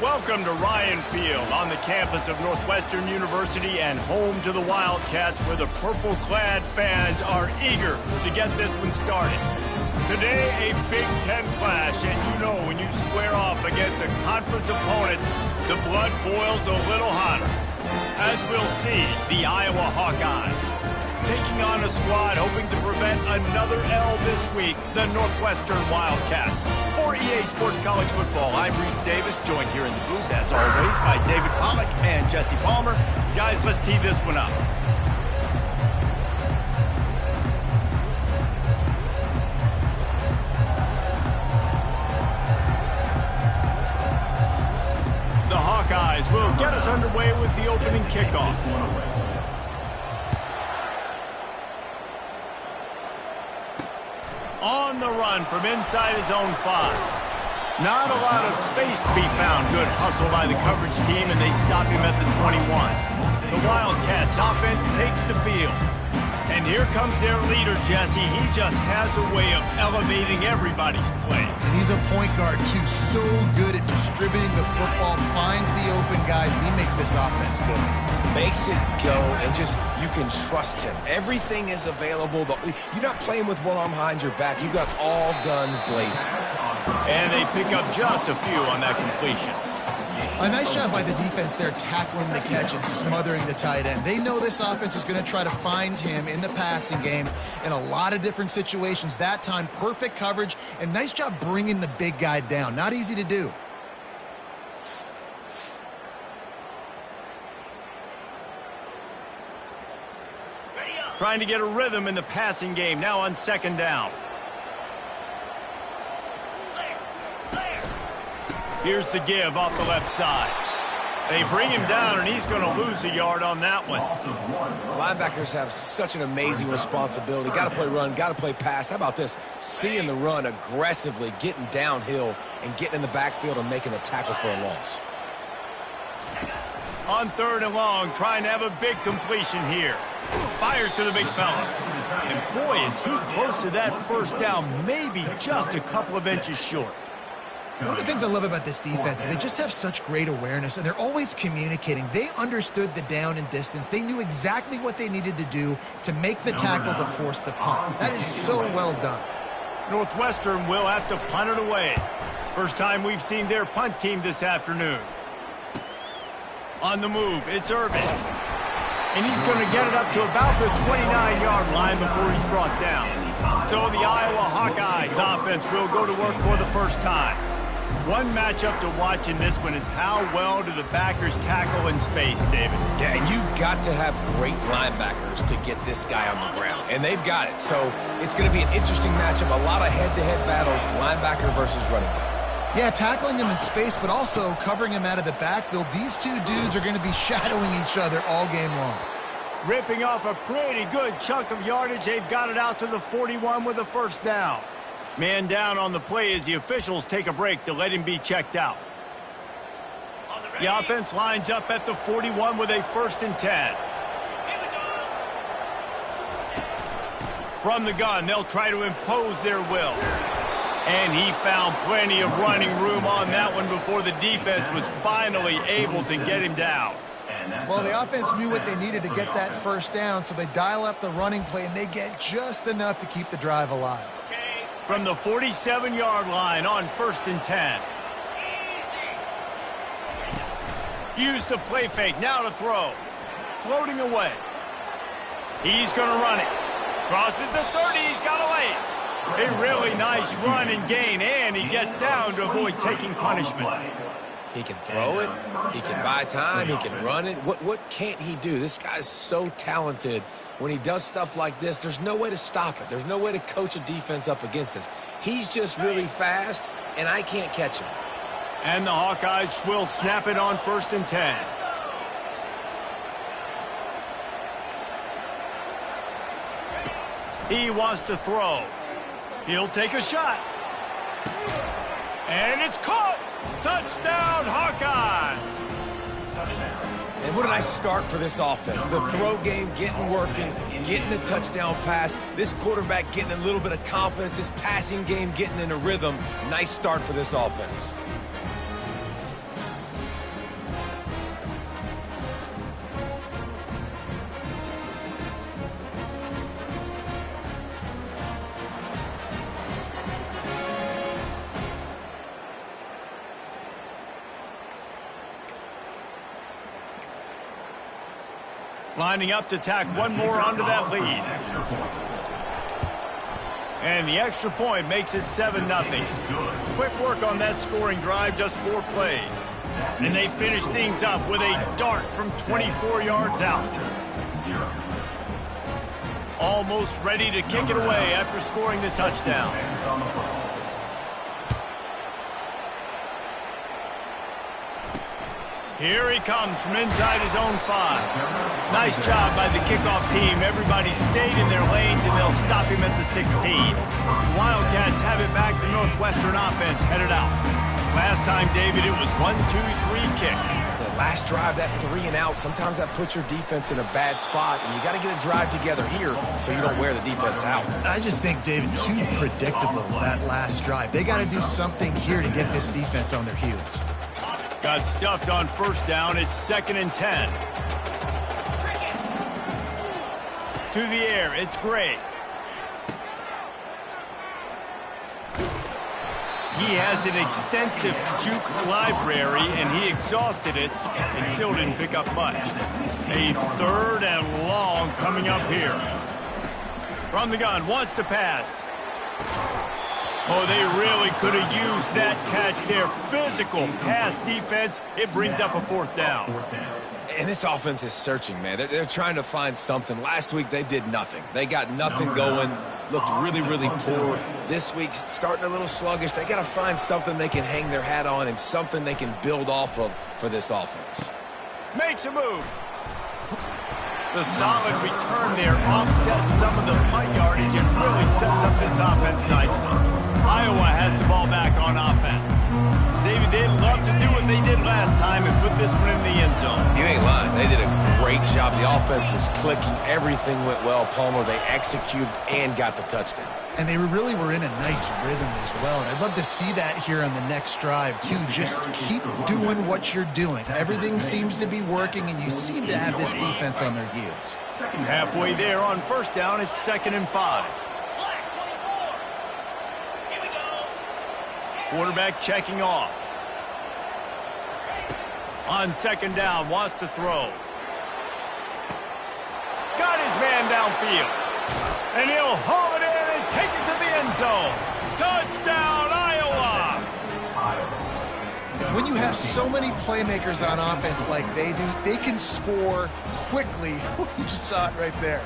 Welcome to Ryan Field on the campus of Northwestern University and home to the Wildcats, where the purple-clad fans are eager to get this one started. Today, a Big Ten clash, and you know when you square off against a conference opponent, the blood boils a little hotter. As we'll see, the Iowa Hawkeyes taking on a squad hoping to prevent another L this week, the Northwestern Wildcats. For EA Sports College Football, I'm Reese Davis, joined here in the booth, as always, by David Pollack and Jesse Palmer. Guys, let's tee this one up. The Hawkeyes will get us underway with the opening kickoff. On the run from inside his own 5. Not a lot of space to be found. Good hustle by the coverage team, and they stop him at the 21. The Wildcats offense takes the field. And here comes their leader, Jesse. He just has a way of elevating everybody's play. And he's a point guard, too. So good at distributing the football, finds the open guys, and he makes this offense good. Makes it go, and just, you can trust him. Everything is available. You're not playing with one arm behind your back. You've got all guns blazing. And they pick up just a few on that completion. A nice job by the defense there, tackling the catch and smothering the tight end. They know this offense is going to try to find him in the passing game in a lot of different situations. That time, perfect coverage, and nice job bringing the big guy down. Not easy to do. Trying to get a rhythm in the passing game, now on second down. Here's the give off the left side. They bring him down, and he's going to lose a yard on that one. Linebackers have such an amazing responsibility. Got to play run, got to play pass. How about this? Seeing the run aggressively, getting downhill, and getting in the backfield and making the tackle for a loss. On third and long, trying to have a big completion here. Fires to the big fella. And boy, is he close to that first down, maybe just a couple of inches short. One of the things I love about this defense is they just have such great awareness, and they're always communicating. They understood the down and distance. They knew exactly what they needed to do to make the tackle to force the punt. That is so well done. Northwestern will have to punt it away. First time we've seen their punt team this afternoon. On the move, it's Irvin. And he's going to get it up to about the 29-yard line before he's brought down. So the Iowa Hawkeyes offense will go to work for the first time. One matchup to watch in this one is how well do the backers tackle in space, David. Yeah, and you've got to have great linebackers to get this guy on the ground, and they've got it. So it's going to be an interesting matchup, a lot of head-to-head battles, linebacker versus running back. Yeah, tackling him in space, but also covering him out of the backfield. These two dudes are going to be shadowing each other all game long. Ripping off a pretty good chunk of yardage. They've got it out to the 41 with a first down. Man down on the play as the officials take a break to let him be checked out. The offense lines up at the 41 with a 1st and 10. From the gun, they'll try to impose their will. And he found plenty of running room on that one before the defense was finally able to get him down. Well, the offense knew what they needed to get that first down, so they dial up the running play, and they get just enough to keep the drive alive. From the 47-yard line on 1st and 10. Use the play fake, now to throw. Floating away. He's going to run it. Crosses the 30, he's got away. A really nice run and gain, and he gets down to avoid taking punishment. He can throw it, he can buy time, he can run it. What can't he do? This guy's so talented. When he does stuff like this, there's no way to stop it. There's no way to coach a defense up against this. He's just really fast, and I can't catch him. And the Hawkeyes will snap it on 1st and 10. He wants to throw. He'll take a shot. And it's caught. Touchdown, Hawkeyes. And what a nice start for this offense. The throw game getting working, getting the touchdown pass. This quarterback getting a little bit of confidence. This passing game getting in a rhythm. Nice start for this offense. Lining up to tack one more onto that lead. And the extra point makes it 7-0. Quick work on that scoring drive, just 4 plays. And they finish things up with a dart from 24 yards out. Almost ready to kick it away after scoring the touchdown. Here he comes from inside his own 5. Nice job by the kickoff team. Everybody stayed in their lanes, and they'll stop him at the 16. The Wildcats have it back. The Northwestern offense headed out. Last time, David, it was 1-2-3 kick. The last drive, that 3 and out, sometimes that puts your defense in a bad spot, and you got to get a drive together here so you don't wear the defense out. I just think, David, too predictable, that last drive. They got to do something here to get this defense on their heels. Got stuffed on first down. It's 2nd and 10. To the air. It's Gray. He has an extensive juke library, and he exhausted it and still didn't pick up much. A 3rd and long coming up here. From the gun, wants to pass. Oh, they really could have used that catch there. Physical pass defense. It brings up a 4th down. And this offense is searching, man. They're trying to find something. Last week, they did nothing. They got nothing going. Looked really, really poor. This week, starting a little sluggish. They got to find something they can hang their hat on and something they can build off of for this offense. Makes a move. The solid return there offsets some of the punt yardage and really sets up this offense nicely. Iowa has the ball back on offense. David, they'd love to do what they did last time and put this one in the end zone. You ain't lying. They did a great job. The offense was clicking. Everything went well, Palmer. They executed and got the touchdown. And they really were in a nice rhythm as well. And I'd love to see that here on the next drive, too. Just keep doing what you're doing. Everything seems to be working, and you seem to have this defense on their heels. Halfway there on first down, it's 2nd and 5. Quarterback checking off. On 2nd down, wants to throw. Got his man downfield. And he'll haul it in and take it to the end zone. Touchdown, Iowa! When you have so many playmakers on offense like they do, they can score quickly. You just saw it right there.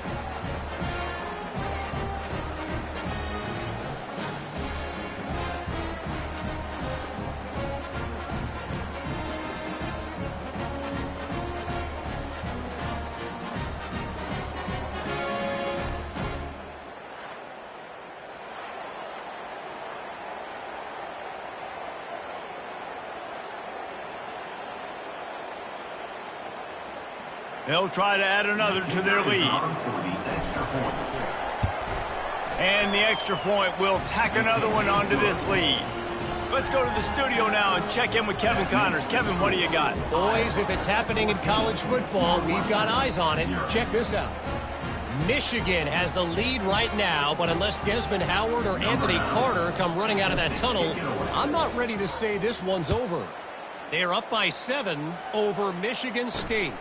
They'll try to add another to their lead. And the extra point will tack another one onto this lead. Let's go to the studio now and check in with Kevin Connors. Kevin, what do you got? Boys, if it's happening in college football, we've got eyes on it. Check this out. Michigan has the lead right now, but unless Desmond Howard or Anthony Carter come running out of that tunnel, I'm not ready to say this one's over. They're up by 7 over Michigan State.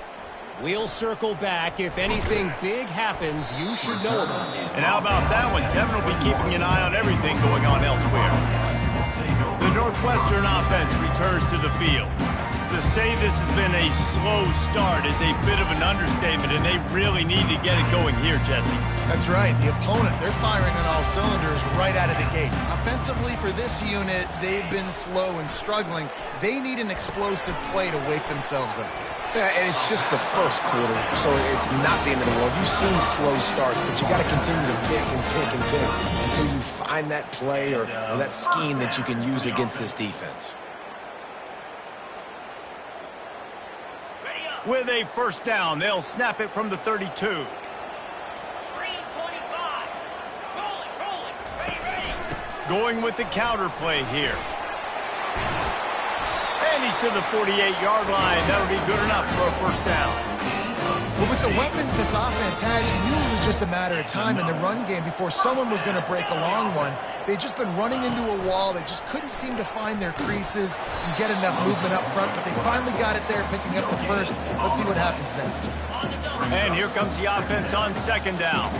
We'll circle back. If anything big happens, you should know about it. And how about that one? Kevin will be keeping an eye on everything going on elsewhere. The Northwestern offense returns to the field. To say this has been a slow start is a bit of an understatement, and they really need to get it going here, Jesse. That's right. The opponent, they're firing on all cylinders right out of the gate. Offensively, for this unit, they've been slow and struggling. They need an explosive play to wake themselves up. Yeah, and it's just the first quarter, so it's not the end of the world. You've seen slow starts, but you got to continue to pick and pick and pick until you find that play or that scheme that you can use against this defense. With a first down, they'll snap it from the 32. 3:25. Ready. Going with the counter play here. And he's to the 48-yard line. That'll be good enough for a first down. But with the weapons this offense has, you knew it was just a matter of time in the run game before someone was going to break a long one. They'd just been running into a wall. They just couldn't seem to find their creases and get enough movement up front, but they finally got it there, picking up the first. Let's see what happens next. And here comes the offense on second down.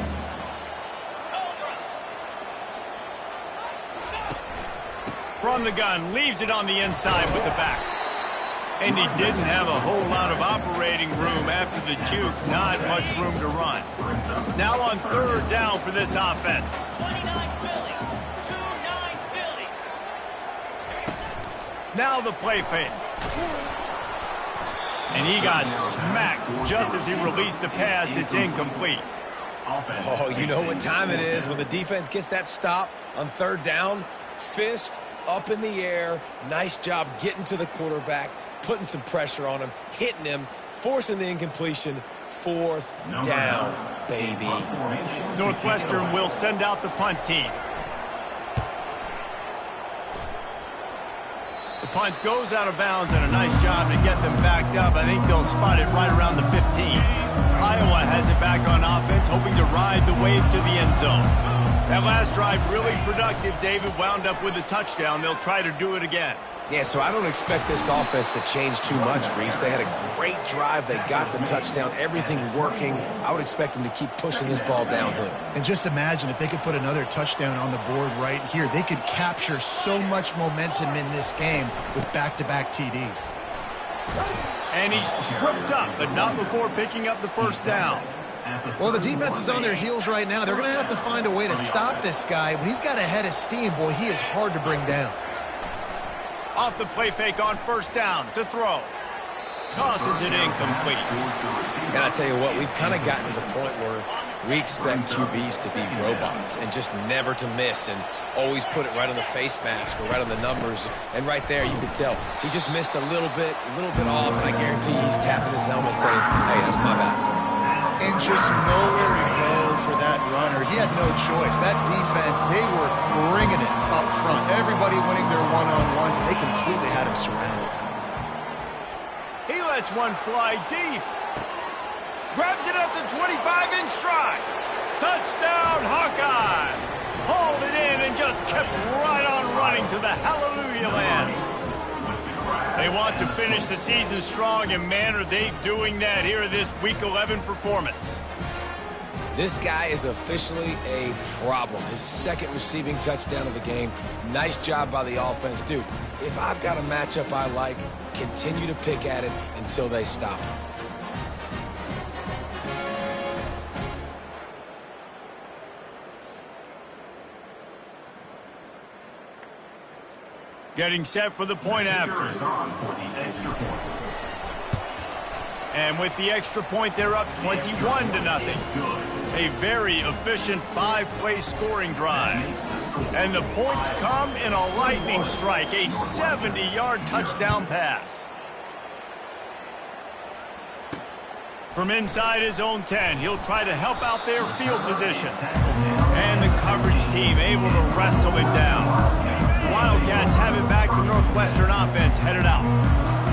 From the gun, leaves it on the inside with the back. And he didn't have a whole lot of operating room after the juke. Not much room to run. Now on third down for this offense. Now the play fake. And he got smacked just as he released the pass. It's incomplete. Oh, you know what time it is when the defense gets that stop on third down. Fist up in the air. Nice job getting to the quarterback, putting some pressure on him, hitting him, forcing the incompletion. Fourth down, baby. Northwestern will send out the punt team. The punt goes out of bounds, and a nice job to get them backed up. I think they'll spot it right around the 15. Iowa has it back on offense, hoping to ride the wave to the end zone. That last drive really productive. David wound up with a touchdown. They'll try to do it again. Yeah, so I don't expect this offense to change too much, Reese. They had a great drive. They got the touchdown. Everything working. I would expect them to keep pushing this ball downhill. And just imagine if they could put another touchdown on the board right here. They could capture so much momentum in this game with back-to-back TDs. And he's tripped up, but not before picking up the first down. Well, the defense is on their heels right now. They're going to have to find a way to stop this guy. When he's got a head of steam, boy, he is hard to bring down. Off the play fake on first down to throw. Tosses it incomplete. And I tell you what, we've kind of gotten to the point where we expect QBs to be robots and just never to miss and always put it right on the face mask or right on the numbers. And right there, you could tell he just missed a little bit off, and I guarantee he's tapping his helmet saying, hey, that's my bad. And just nowhere to go for that runner. He had no choice. That defense, they were bringing it up front. Everybody winning their one-on-ones, and they completely had him surrounded. He lets one fly deep. Grabs it at the 25 in stride. Touchdown, Hawkeye. Hauled it in and just kept right on running to the hallelujah land. They want to finish the season strong, and man, are they doing that here in this Week 11 performance. This guy is officially a problem. His second receiving touchdown of the game. Nice job by the offense. Dude, if I've got a matchup I like, continue to pick at it until they stop him. Getting set for the point after. And with the extra point, they're up 21-0. A very efficient five-play scoring drive. And the points come in a lightning strike, a 70-yard touchdown pass. From inside his own 10, he'll try to help out their field position. And the coverage team able to wrestle it down. Wildcats have it back. The Northwestern offense headed out.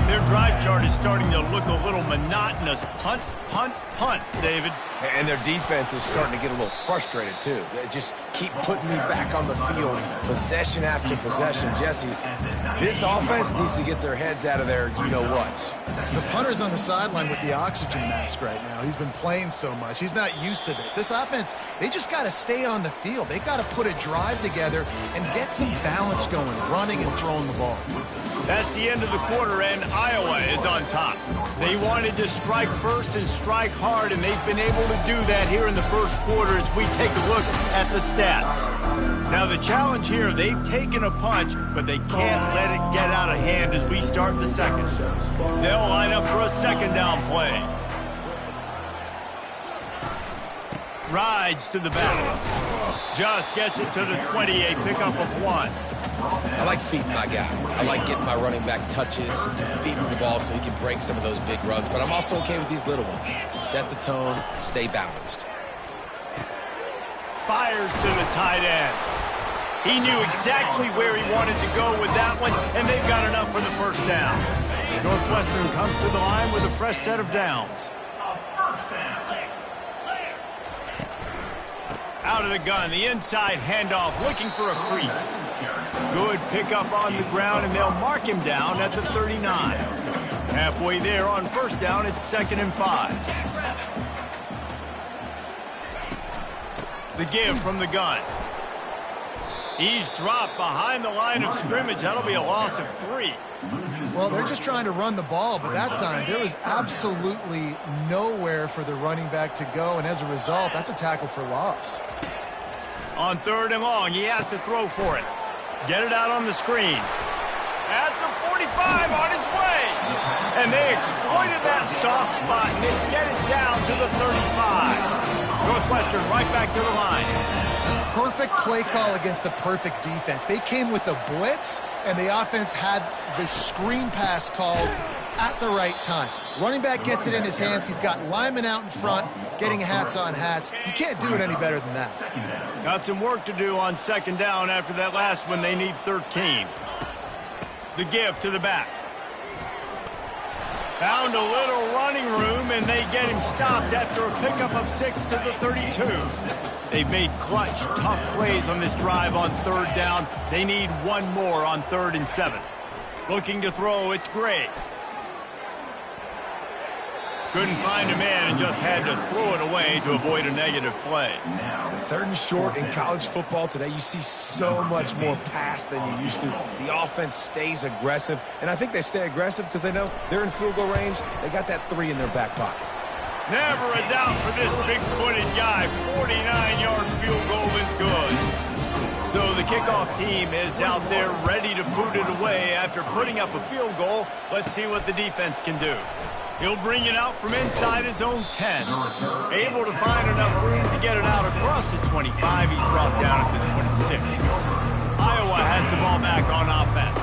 Their drive chart is starting to look a little monotonous. Punt, punt, punt, David. And their defense is starting to get a little frustrated, too. They just keep putting me back on the field, possession after possession. Jesse, this offense needs to get their heads out of their you-know-whats. The punter's on the sideline with the oxygen mask right now. He's been playing so much. He's not used to this. This offense, they just got to stay on the field. They've got to put a drive together and get some balance going, running and throwing the ball. That's the end of the quarter, and Iowa is on top. They wanted to strike first and strike hard, and they've been able to do that here in the first quarter as we take a look at the stats. Now, the challenge here, they've taken a punch, but they can't let it get out of hand as we start the second. They'll line up for a second down play. Rides to the back. Just gets it to the 28, pickup of 1. I like feeding my guy. I like getting my running back touches, feeding the ball so he can break some of those big runs. But I'm also okay with these little ones. Set the tone, stay balanced. Fires to the tight end. He knew exactly where he wanted to go with that one, and they've got enough for the first down. Northwestern comes to the line with a fresh set of downs. Out of the gun, the inside handoff, looking for a crease. Good pickup on the ground, and they'll mark him down at the 39. Halfway there on first down, it's 2nd and 5. The give from the gun. He's dropped behind the line of scrimmage. That'll be a loss of 3. Well, they're just trying to run the ball, but that time there was absolutely nowhere for the running back to go, and as a result, that's a tackle for loss. On 3rd and long, he has to throw for it. Get it out on the screen. At the 45, on his way. And they exploited that soft spot, and they get it down to the 35. Northwestern right back to the line. Perfect play call against the perfect defense. They came with a blitz, and the offense had the screen pass called at the right time. Running back gets it in his hands. He's got linemen out in front, getting hats on hats. You can't do it any better than that. Got some work to do on 2nd down after that last one. They need 13. The give to the back. Found a little running room, and they get him stopped after a pickup of 6 to the 32. They've made clutch, tough plays on this drive on 3rd down. They need one more on 3rd and 7. Looking to throw, it's Gray. Couldn't find a man and just had to throw it away to avoid a negative play. 3rd and short in college football today. You see so much more pass than you used to. The offense stays aggressive, and I think they stay aggressive because they know they're in field goal range. They got that 3 in their back pocket. Never a doubt for this big-footed guy. 49-yard field goal is good. So the kickoff team is out there ready to boot it away after putting up a field goal. Let's see what the defense can do. He'll bring it out from inside his own 10. Able to find enough room to get it out across the 25. He's brought down at the 26. Iowa has the ball back on offense.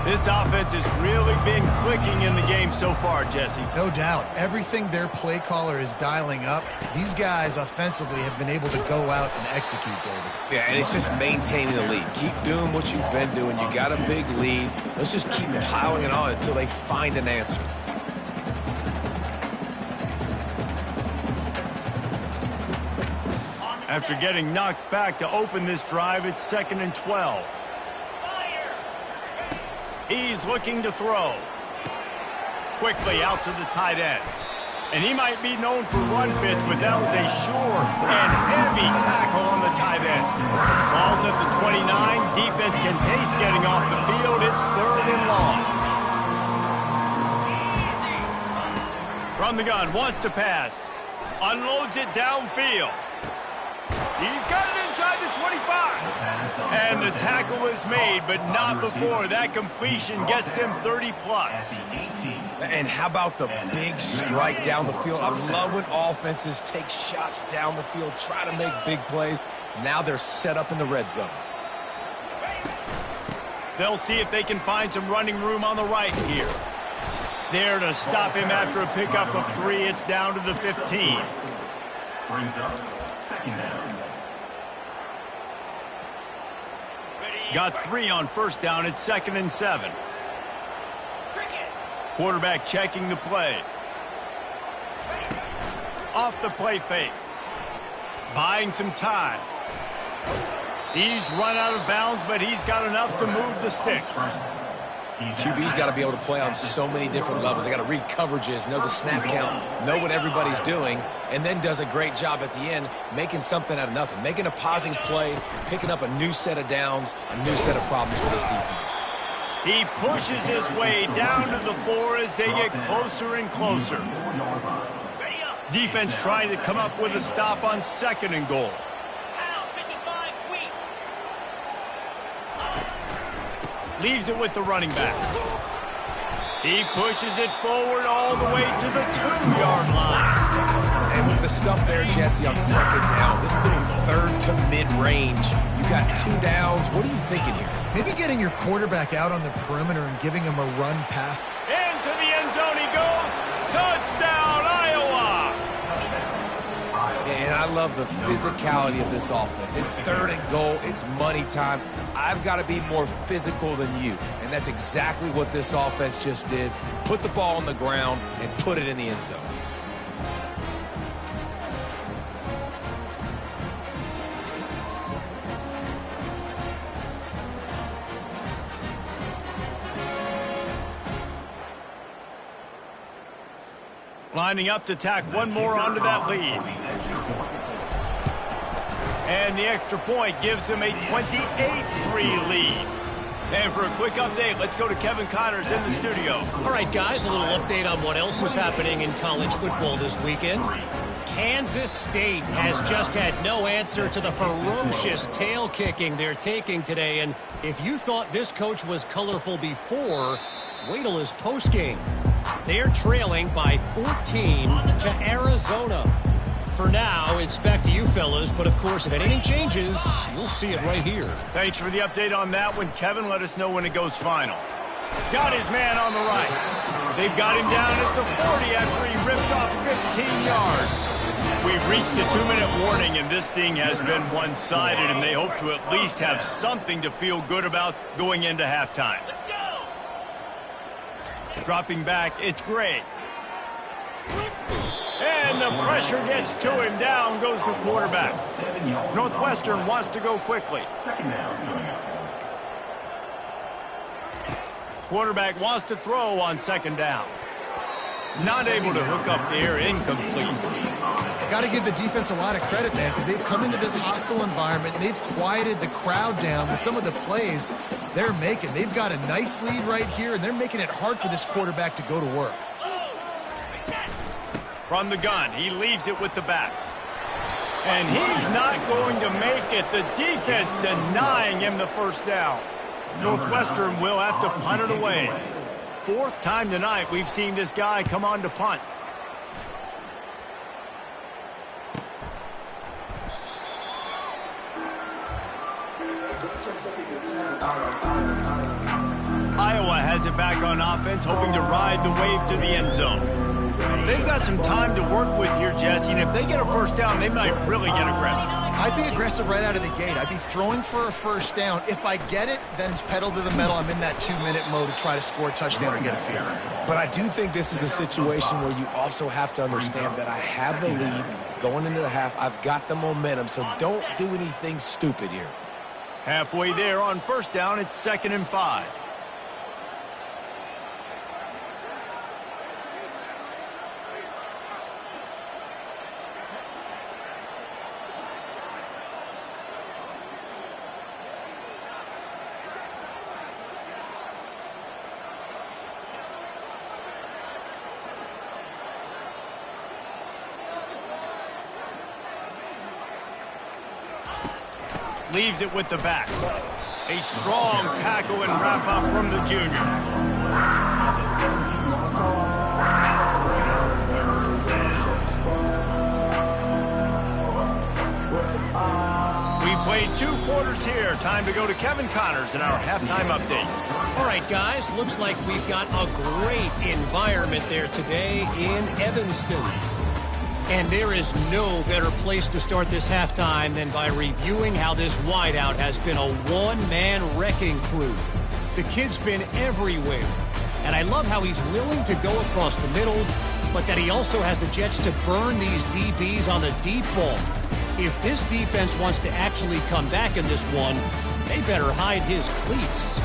This offense has really been clicking in the game so far, Jesse. No doubt. Everything their play caller is dialing up, these guys offensively have been able to go out and execute, David. Yeah, and it's just maintaining the lead. Keep doing what you've been doing. You got a big lead. Let's just keep piling it on until they find an answer. After getting knocked back to open this drive, it's 2nd and 12. He's looking to throw. Quickly out to the tight end. And he might be known for run fits, but that was a sure and heavy tackle on the tight end. Ball's at the 29. Defense can taste getting off the field. It's 3rd and long. From the gun, wants to pass. Unloads it downfield. He's got it inside the 25. And the tackle is made, but not before. That completion gets them 30-plus. And how about the big strike down the field? I love when offenses take shots down the field, try to make big plays. Now they're set up in the red zone. They'll see if they can find some running room on the right here. There to stop him after a pickup of 3. It's down to the 15. Brings up 2nd down. Got 3 on first down. It's 2nd and 7. Quarterback checking the play. Off the play fake. Buying some time. He's run out of bounds, but he's got enough to move the sticks. QB's got to be able to play on so many different levels. They got to read coverages, know the snap count, know what everybody's doing, and then does a great job at the end making something out of nothing, making a positive play, picking up a new set of downs, a new set of problems for this defense. He pushes his way down to the 4 as they get closer and closer. Defense trying to come up with a stop on 2nd and goal. Leaves it with the running back. He pushes it forward all the way to the 2-yard line. And with the stuff there, Jesse, on 2nd down, this little 3rd to mid-range, you got 2 downs. What are you thinking here? Maybe getting your quarterback out on the perimeter and giving him a run pass. Into the end zone he goes. Touchdown, Iowa! And I love the physicality of this offense. It's 3rd and goal. It's money time. I've got to be more physical than you. And that's exactly what this offense just did. Put the ball on the ground and put it in the end zone. Lining up to tack one more onto that lead. And the extra point gives them a 28-3 lead. And for a quick update, let's go to Kevin Connors in the studio. All right, guys, a little update on what else is happening in college football this weekend. Kansas State has just had no answer to the ferocious tail kicking they're taking today. And if you thought this coach was colorful before, wait till his postgame. They're trailing by 14 to Arizona. For now, it's back to you fellas, but of course, if anything changes, you'll see it right here. Thanks for the update on that one, Kevin. Let us know when it goes final. Got his man on the right. They've got him down at the 40 after he ripped off 15 yards. We've reached the 2-minute warning, and this thing has been one-sided, and they hope to at least have something to feel good about going into halftime. Let's go! Dropping back, it's Gray. And the pressure gets to him. Down goes the quarterback. Northwestern wants to go quickly. Second down coming up. Quarterback wants to throw on second down. Not able to hook up there. Incomplete. Got to give the defense a lot of credit, man, because they've come into this hostile environment and they've quieted the crowd down with some of the plays they're making. They've got a nice lead right here, and they're making it hard for this quarterback to go to work. From the gun, he leaves it with the back. And he's not going to make it. The defense denying him the first down. Northwestern will have to punt it away. Fourth time tonight we've seen this guy come on to punt. Iowa has it back on offense, hoping to ride the wave to the end zone. They've got some time to work with here, Jesse, and if they get a first down, they might really get aggressive. I'd be aggressive right out of the gate. I'd be throwing for a first down. If I get it, then it's pedal to the metal. I'm in that 2-minute mode to try to score a touchdown or get a field. But I do think this is a situation where you also have to understand that I have the lead going into the half. I've got the momentum, so don't do anything stupid here. Halfway there on first down, it's 2nd and 5. Leaves it with the back. A strong tackle and wrap up from the junior. We played 2 quarters here. Time to go to Kevin Connors in our halftime update. All right, guys, looks like we've got a great environment there today in Evanston. And there is no better place to start this halftime than by reviewing how this wideout has been a one-man wrecking crew. The kid's been everywhere. And I love how he's willing to go across the middle, but that he also has the jets to burn these DBs on the deep ball. If this defense wants to actually come back in this one, they better hide his cleats.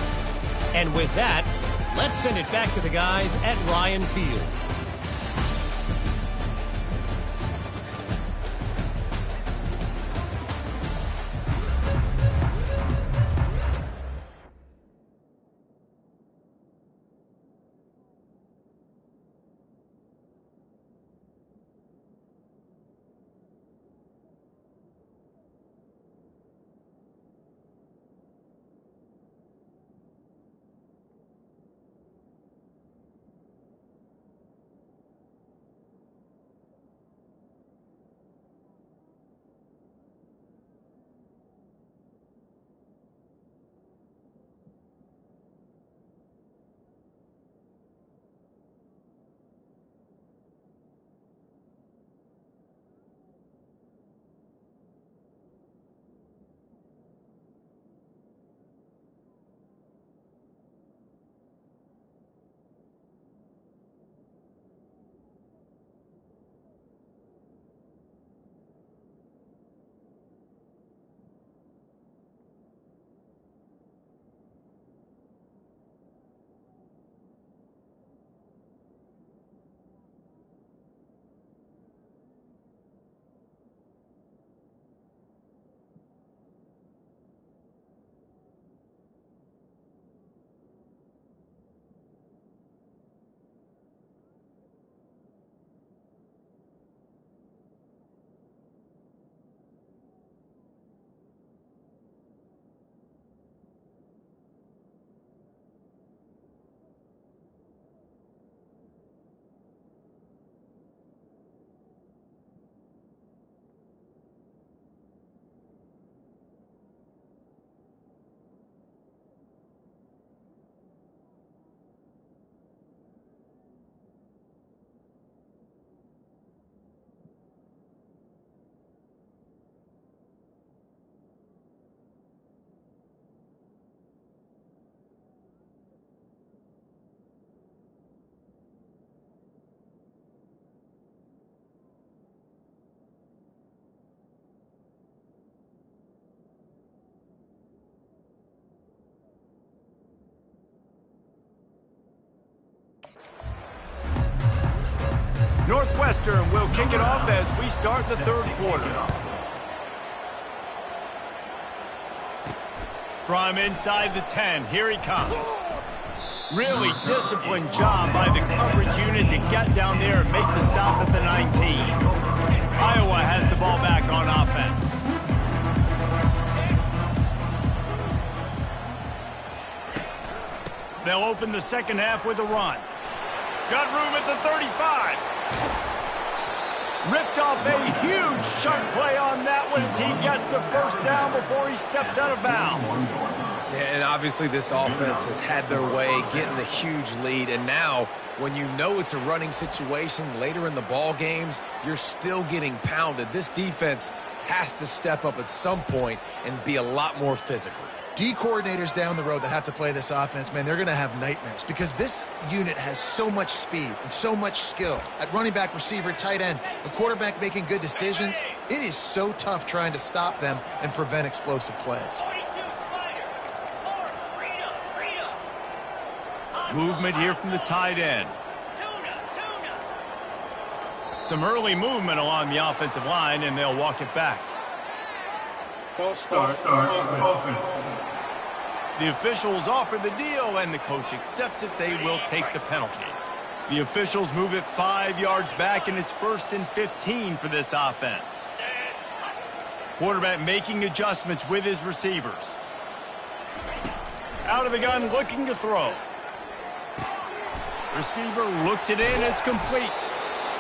And with that, let's send it back to the guys at Ryan Field. Northwestern will kick it off as we start the third quarter. From inside the 10, here he comes. Really disciplined job by the coverage unit to get down there and make the stop at the 19. Iowa has the ball back on offense. They'll open the second half with a run. Got room at the 35. Ripped off a huge sharp play on that one as he gets the first down before he steps out of bounds. Yeah, and obviously this offense has had their way getting the huge lead, and now when you know it's a running situation later in the ball games, you're still getting pounded. This defense has to step up at some point and be a lot more physical. D coordinators down the road that have to play this offense, man, they're going to have nightmares because this unit has so much speed and so much skill. At running back, receiver, tight end, a quarterback making good decisions, it is so tough trying to stop them and prevent explosive plays. Movement here from the tight end. Some early movement along the offensive line, and they'll walk it back. False start offense. The officials offer the deal, and the coach accepts it. They will take the penalty. The officials move it 5 yards back, and it's 1st and 15 for this offense. Quarterback making adjustments with his receivers. Out of the gun, looking to throw. Receiver looks it in. It's complete.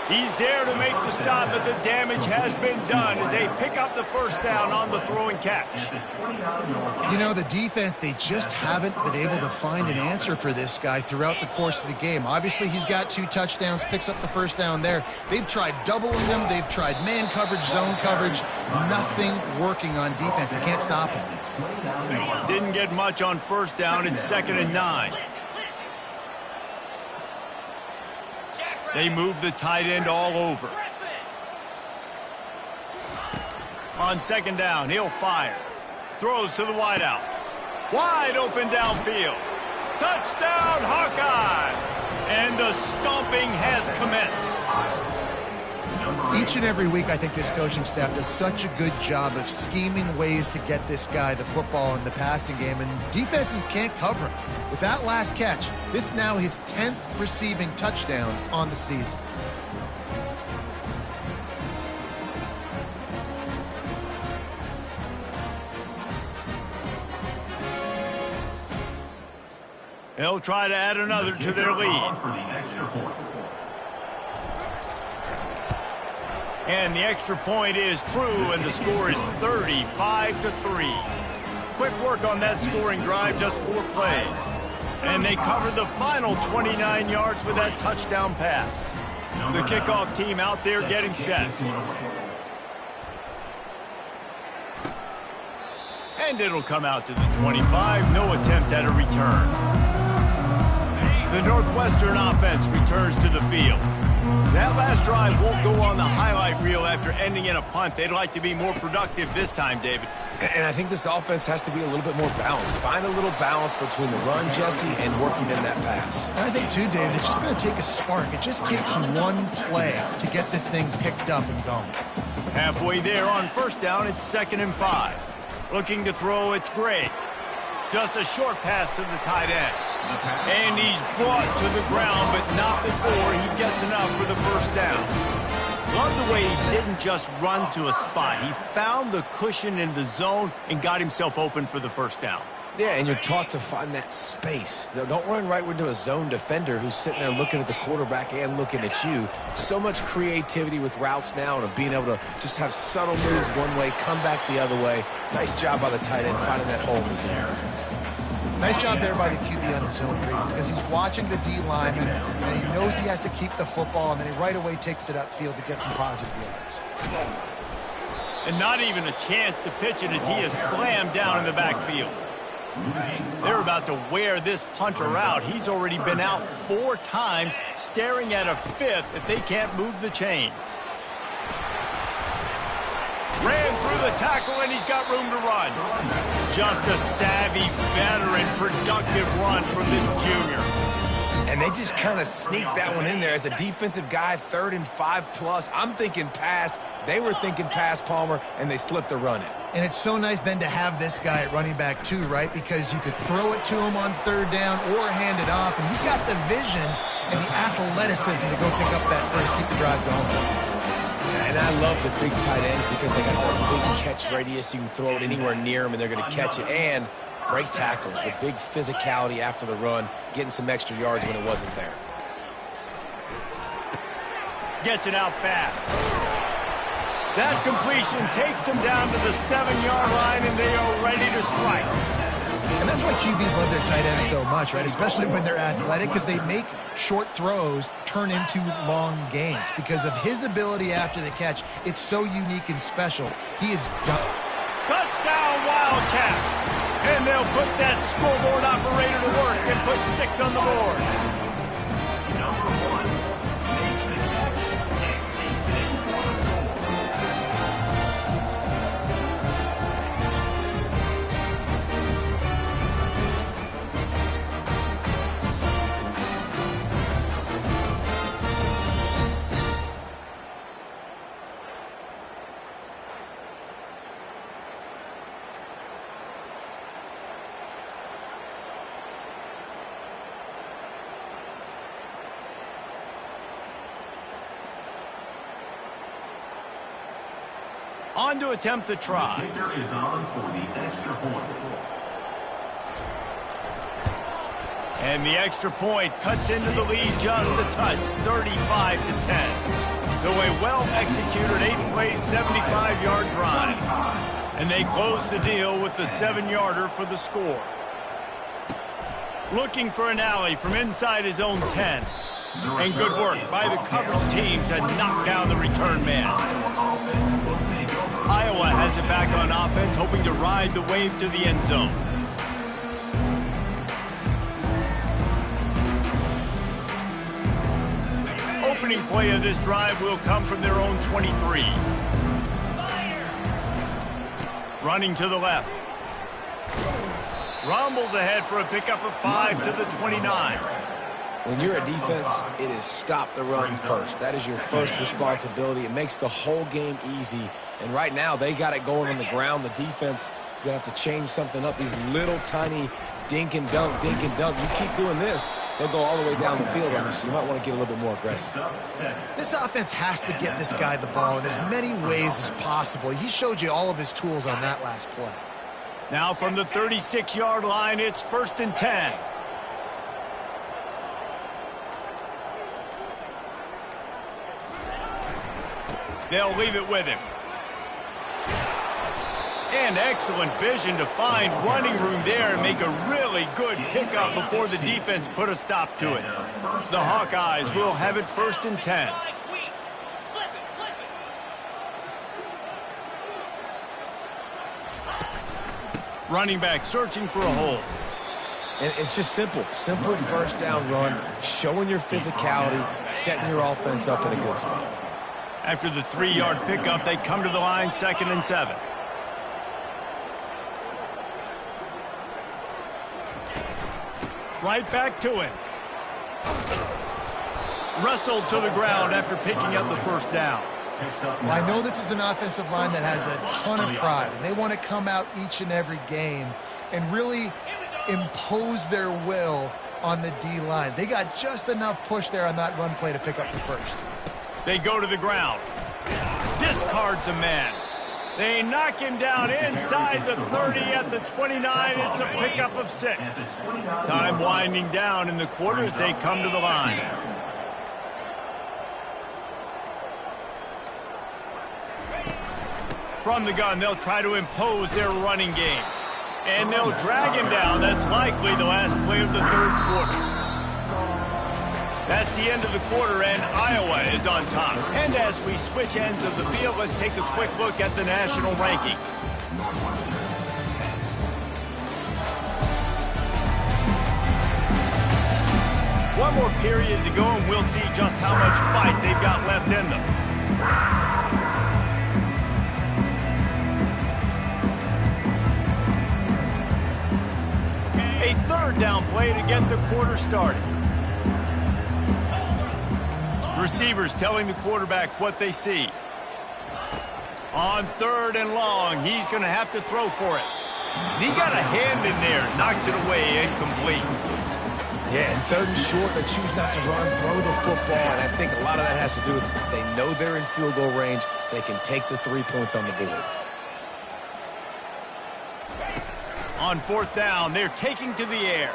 He's there to make the stop, but the damage has been done as they pick up the first down on the throw and catch. You know, the defense, they just haven't been able to find an answer for this guy throughout the course of the game. Obviously, he's got 2 touchdowns, picks up the first down there. They've tried doubling him. They've tried man coverage, zone coverage. Nothing working on defense. They can't stop him. Didn't get much on first down. It's 2nd and 9. They move the tight end all over. On 2nd down, he'll fire. Throws to the wideout. Wide open downfield. Touchdown, Hawkeye! And the stomping has commenced. Each and every week, I think this coaching staff does such a good job of scheming ways to get this guy the football in the passing game, and defenses can't cover him. With that last catch, this is now his 10th receiving touchdown on the season. They'll try to add another to their lead. And the extra point is true, and the score is 35-3. Quick work on that scoring drive, just 4 plays. And they covered the final 29 yards with that touchdown pass. The kickoff team out there getting set. And it'll come out to the 25. No attempt at a return. The Northwestern offense returns to the field. That last drive won't go on the highlight reel after ending in a punt. They'd like to be more productive this time, David. And I think this offense has to be a little bit more balanced. Find a little balance between the run, Jesse, and working in that pass. And I think, too, David, it's just going to take a spark. It just takes one play to get this thing picked up and going. Halfway there on first down, it's 2nd and 5. Looking to throw, it's Gray. Just a short pass to the tight end. And he's brought to the ground, but not before he gets enough for the first down. Love the way he didn't just run to a spot. He found the cushion in the zone and got himself open for the first down. Yeah, and you're taught to find that space. Don't run right into a zone defender who's sitting there looking at the quarterback and looking at you. So much creativity with routes now and of being able to just have subtle moves one way, come back the other way. Nice job by the tight end finding that hole in the zone. Nice job there by the QB on the zone read because he's watching the D lineman and he knows he has to keep the football, and then he right away takes it upfield to get some positive yards. And not even a chance to pitch it as he is slammed down in the backfield. They're about to wear this punter out. He's already been out 4 times, staring at a 5th if they can't move the chains. Ran through the tackle, and he's got room to run. Just a savvy, veteran, productive run from this junior. And they just kind of sneaked that one in there. As a defensive guy, 3rd and 5+. I'm thinking pass. They were thinking pass, Palmer, and they slipped the run in. And it's so nice then to have this guy at running back too, right? Because you could throw it to him on 3rd down or hand it off. And he's got the vision and the athleticism to go pick up that first, keep the drive going. And I love the big tight ends because they got those big catch radius. You can throw it anywhere near them, and they're going to catch it. And great tackles, the big physicality after the run, getting some extra yards when it wasn't there. Gets it out fast. That completion takes them down to the 7-yard line, and they are ready to strike. And that's why QBs love their tight ends so much, right? Especially when they're athletic, because they make short throws turn into long gains. Because of his ability after the catch, it's so unique and special. He is done. Touchdown, Wildcats! And they'll put that scoreboard operator to work and put 6 on the board. On to attempt the try. The kicker is on for the extra point. And the extra point cuts into the lead just a touch, 35-10. So a well-executed 8-play, 75-yard drive. And they close the deal with the 7-yarder for the score. Looking for an alley from inside his own 10. And good work by the coverage team to knock down the return man. Iowa has it back on offense, hoping to ride the wave to the end zone. Opening play of this drive will come from their own 23. Running to the left. Rumbles ahead for a pickup of 5 to the 29. When you're a defense, it is stop the run first. That is your first responsibility. It makes the whole game easy. And right now, they got it going on the ground. The defense is going to have to change something up. These little tiny dink and dunk, dink and dunk. You keep doing this, they'll go all the way down the field on you, so you might want to get a little bit more aggressive. This offense has to get this guy the ball in as many ways as possible. He showed you all of his tools on that last play. Now from the 36-yard line, it's 1st and 10. They'll leave it with him. And excellent vision to find running room there and make a really good pickup before the defense put a stop to it. The Hawkeyes will have it 1st and 10. Running back searching for a hole. And it's just simple 1st down run, showing your physicality, setting your offense up in a good spot. After the 3-yard pickup, they come to the line, 2nd and 7. Right back to him. Wrestled to the ground after picking up the 1st down. Well, I know this is an offensive line that has a ton of pride. They want to come out each and every game and really impose their will on the D-line. They got just enough push there on that run play to pick up the 1st. They go to the ground. Discards a man. They knock him down inside the 30 at the 29. It's a pickup of 6. Time winding down in the quarter as they come to the line. From the gun, they'll try to impose their running game. And they'll drag him down. That's likely the last play of the 3rd quarter. That's the end of the quarter, and Iowa is on top. And as we switch ends of the field, let's take a quick look at the national rankings. One more period to go, and we'll see just how much fight they've got left in them. A 3rd down play to get the quarter started. Receivers telling the quarterback what they see. On 3rd and long, he's going to have to throw for it. And he got a hand in there, knocks it away, incomplete. Yeah, and 3rd and short, they choose not to run, throw the football, and I think a lot of that has to do with they know they're in field goal range. They can take the 3 points on the board. On 4th down, they're taking to the air.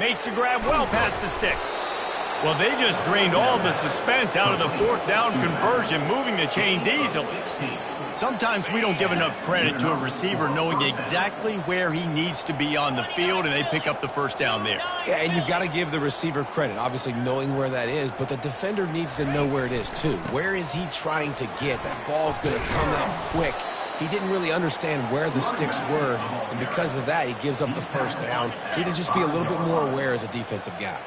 Makes the grab well past the sticks. Well, they just drained all the suspense out of the 4th down conversion, moving the chains easily. Sometimes we don't give enough credit to a receiver knowing exactly where he needs to be on the field, and they pick up the 1st down there. Yeah, and you've got to give the receiver credit, obviously knowing where that is, but the defender needs to know where it is too. Where is he trying to get? That ball's going to come out quick. He didn't really understand where the sticks were, and because of that, he gives up the 1st down. Need to just be a little bit more aware as a defensive guy.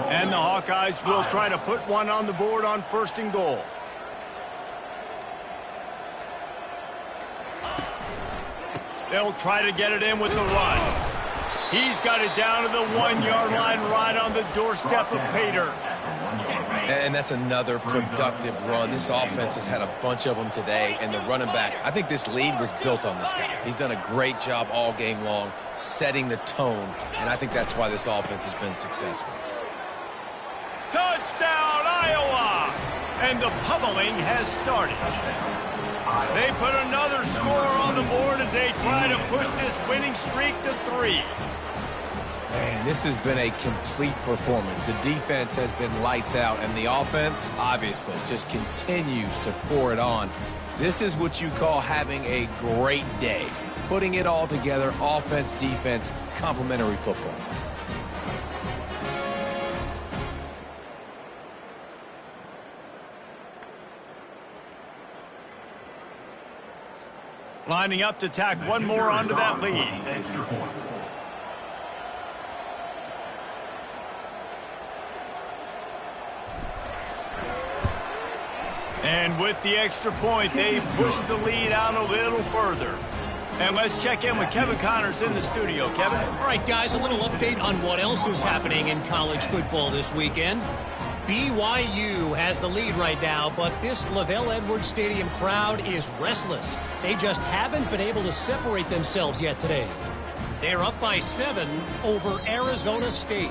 And the Hawkeyes will try to put one on the board on 1st and goal. They'll try to get it in with the run. He's got it down to the 1-yard line right on the doorstep of Pater. And that's another productive run. This offense has had a bunch of them today, and the running back, I think this lead was built on this guy. He's done a great job all game long, setting the tone, and I think that's why this offense has been successful. Touchdown, Iowa! And the pummeling has started. They put another score on the board as they try to push this winning streak to 3. Man, this has been a complete performance. The defense has been lights out, and the offense, obviously, just continues to pour it on. This is what you call having a great day. Putting it all together, offense, defense, complementary football. Lining up to tack one more onto that lead. And with the extra point, they push the lead out a little further. And let's check in with Kevin Connors in the studio. Kevin? All right, guys, a little update on what else is happening in college football this weekend. BYU has the lead right now, but this LaVell Edwards Stadium crowd is restless. They just haven't been able to separate themselves yet today. They're up by 7 over Arizona State.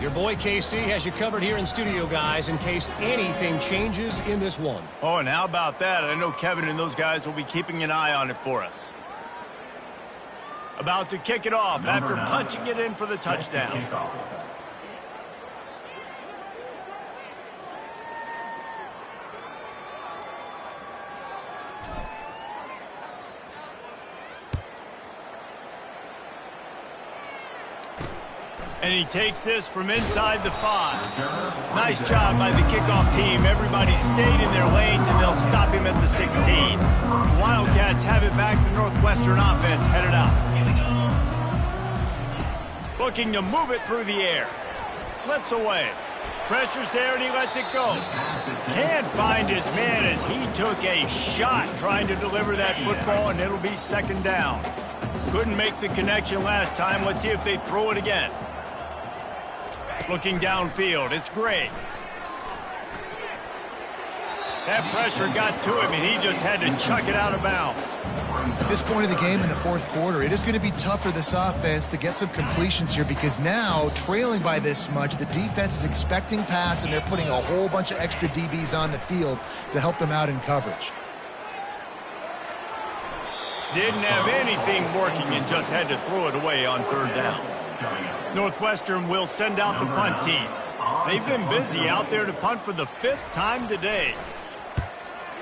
Your boy KC has you covered here in studio, guys, in case anything changes in this one. Oh, and how about that? I know Kevin and those guys will be keeping an eye on it for us. About to kick it off after punching it in for the touchdown. And he takes this from inside the 5. Nice job by the kickoff team. Everybody stayed in their lanes, and they'll stop him at the 16. The Wildcats have it back. The Northwestern offense headed out. Looking to move it through the air. Slips away. Pressure's there, and he lets it go. Can't find his man as he took a shot trying to deliver that football, and it'll be 2nd down. Couldn't make the connection last time. Let's see if they throw it again. Looking downfield, it's Gray. That pressure got to him, and he just had to chuck it out of bounds. At this point of the game in the 4th quarter, it is going to be tough for this offense to get some completions here because now, trailing by this much, the defense is expecting pass, and they're putting a whole bunch of extra DBs on the field to help them out in coverage. Didn't have anything working and just had to throw it away on 3rd down. Northwestern will send out the punt team. They've been busy out there to punt for the 5th time today.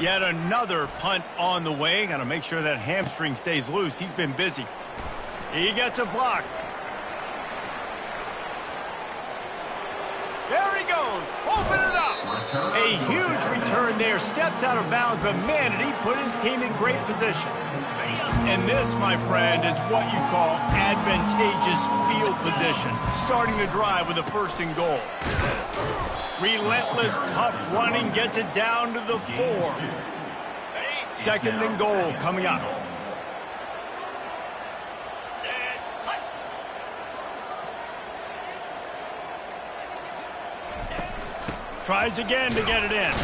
Yet another punt on the way. Got to make sure that hamstring stays loose. He's been busy. He gets a block. There he goes. Open it up. A huge return there. Steps out of bounds, but man, did he put his team in great position. And this, my friend, is what you call advantageous field position. Starting the drive with a 1st and goal. Relentless, tough running gets it down to the 4. 2nd and goal coming up. Tries again to get it in.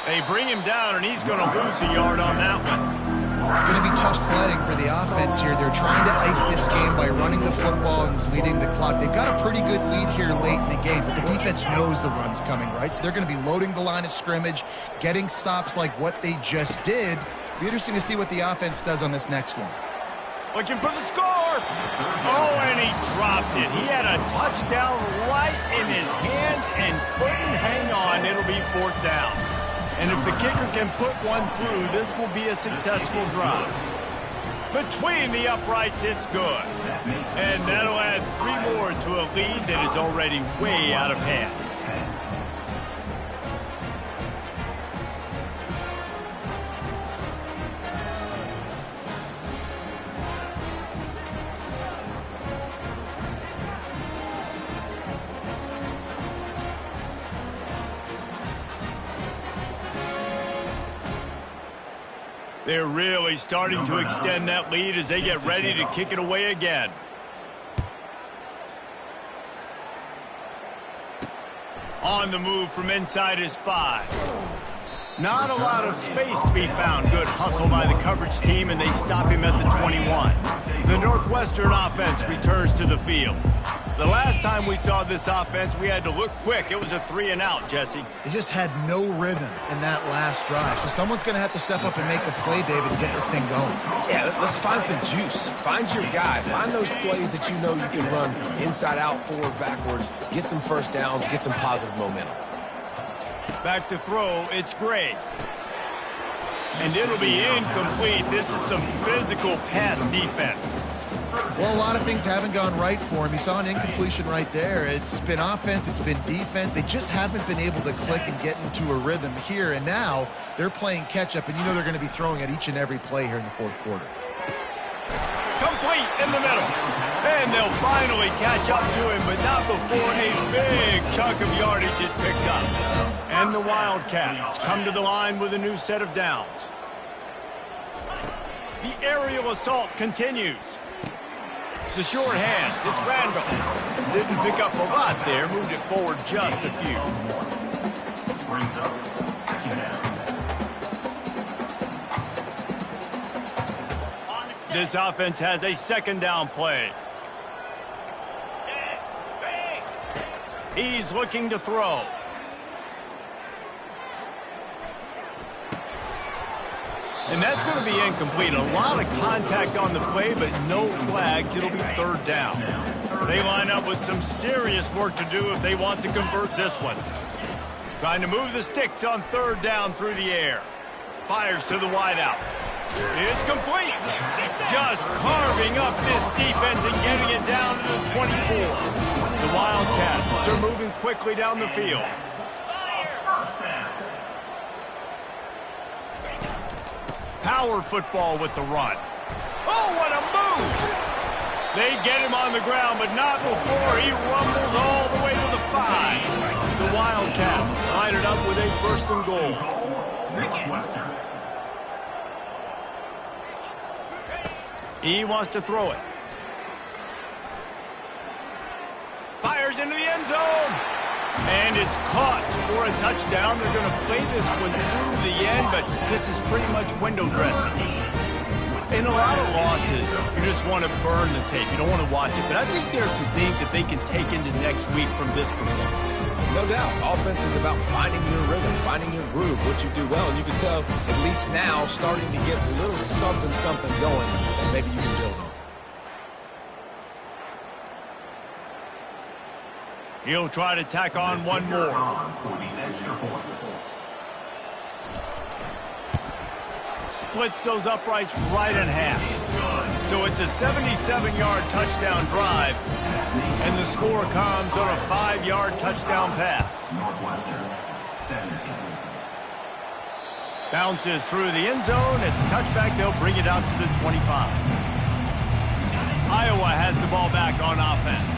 They bring him down, and he's going to lose a yard on that one. It's going to be tough sledding for the offense here. They're trying to ice this game by running the football and leading the clock. They've got a pretty good lead here late in the game, but the defense knows the run's coming, right? So they're going to be loading the line of scrimmage, getting stops like what they just did. Be interesting to see what the offense does on this next one. Looking for the score. Oh, and he dropped it. He had a touchdown right in his hands and couldn't hang on. It'll be 4th down. And if the kicker can put one through, this will be a successful drive. Between the uprights, it's good. And that'll add 3 more to a lead that is already way out of hand. They're really starting to extend that lead as they get ready to kick it away again. On the move from inside his 5. Not a lot of space to be found. Good hustle by the coverage team, and they stop him at the 21. The Northwestern offense returns to the field. The last time we saw this offense, we had to look quick. It was a 3-and-out, Jesse. They just had no rhythm in that last drive. So someone's going to have to step up and make a play, David, to get this thing going. Yeah, let's find some juice. Find your guy. Find those plays that you know you can run inside out, forward, backwards. Get some first downs. Get some positive momentum. Back to throw. It's Gray. And it'll be incomplete. This is some physical pass defense. Well, a lot of things haven't gone right for him. You saw an incompletion right there. It's been offense, it's been defense. They just haven't been able to click and get into a rhythm here. And now they're playing catch-up, and you know they're going to be throwing at each and every play here in the 4th quarter. Complete in the middle. And they'll finally catch up to him, but not before a big chunk of yardage is picked up. And the Wildcats come to the line with a new set of downs. The aerial assault continues. The short hands, it's Randall. Didn't pick up a lot there, moved it forward just a few. Brings up 2nd down. This offense has a 2nd down play. He's looking to throw. And that's going to be incomplete. A lot of contact on the play, but no flags. It'll be 3rd down. They line up with some serious work to do if they want to convert this one. Trying to move the sticks on 3rd down through the air. Fires to the wideout. It's complete. Just carving up this defense and getting it down to the 24. The Wildcats are moving quickly down the field. Power football with the run. Oh, what a move! They get him on the ground, but not before he rumbles all the way to the 5. The Wildcats line it up with a 1st and goal. He wants to throw it. Fires into the end zone. And it's caught for a touchdown. They're going to play this one through the end, but this is pretty much window dressing. In a lot of losses, you just want to burn the tape. You don't want to watch it. But I think there's some things that they can take into next week from this performance. No doubt. Offense is about finding your rhythm, finding your groove, what you do well. And you can tell, at least now, starting to get a little something going that maybe you can build on. He'll try to tack on one more. Splits those uprights right in half. So it's a 77-yard touchdown drive, and the score comes on a 5-yard touchdown pass. Bounces through the end zone. It's a touchback. They'll bring it out to the 25. Iowa has the ball back on offense.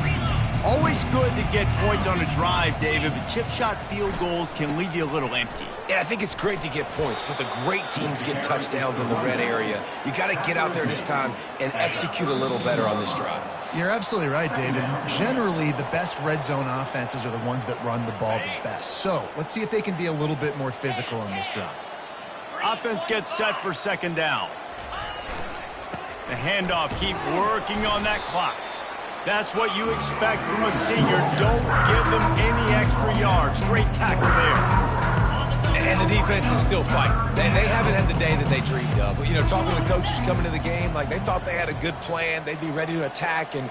Always good to get points on a drive, David, but chip shot field goals can leave you a little empty. Yeah, I think it's great to get points, but the great teams get touchdowns in the red area. You got to get out there this time and execute a little better on this drive. You're absolutely right, David. Generally, the best red zone offenses are the ones that run the ball the best. So let's see if they can be a little bit more physical on this drive. Offense gets set for second down. The handoff, keep working on that clock. That's what you expect from a senior. Don't give them any extra yards. Great tackle there. And the defense is still fighting. They haven't had the day that they dreamed of. But, you know, talking to the coaches coming to the game, like they thought they had a good plan. They'd be ready to attack and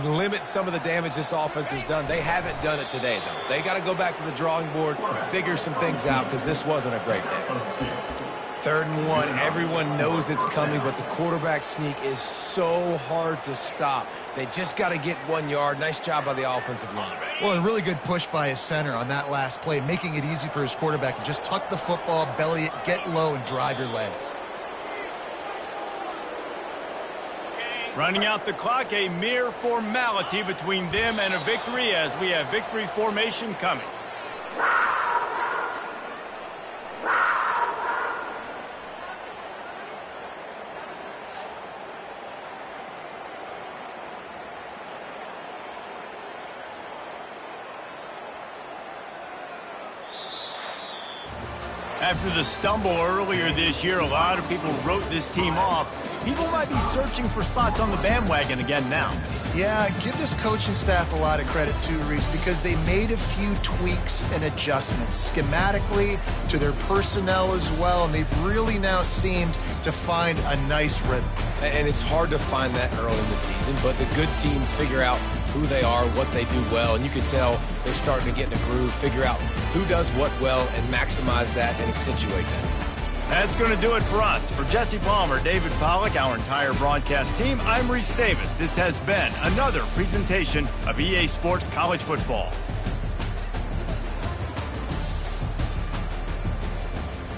limit some of the damage this offense has done. They haven't done it today, though. They got to go back to the drawing board, figure some things out, because this wasn't a great day. 3rd and 1, everyone knows it's coming, but the quarterback sneak is so hard to stop. They just got to get 1 yard. Nice job by the offensive line. Well, a really good push by his center on that last play, making it easy for his quarterback to just tuck the football, belly it, get low, and drive your legs. Running out the clock, a mere formality between them and a victory as we have victory formation coming. After the stumble earlier this year, a lot of people wrote this team off. People might be searching for spots on the bandwagon again now. Yeah, give this coaching staff a lot of credit too, Reese, because they made a few tweaks and adjustments schematically to their personnel as well, and they've really now seemed to find a nice rhythm. And it's hard to find that early in the season, but the good teams figure out who they are, what they do well, and you can tell they're starting to get in a groove, figure out who does what well, and maximize that and accentuate that. That's going to do it for us. For Jesse Palmer, David Pollack, our entire broadcast team, I'm Reese Davis. This has been another presentation of EA Sports College Football.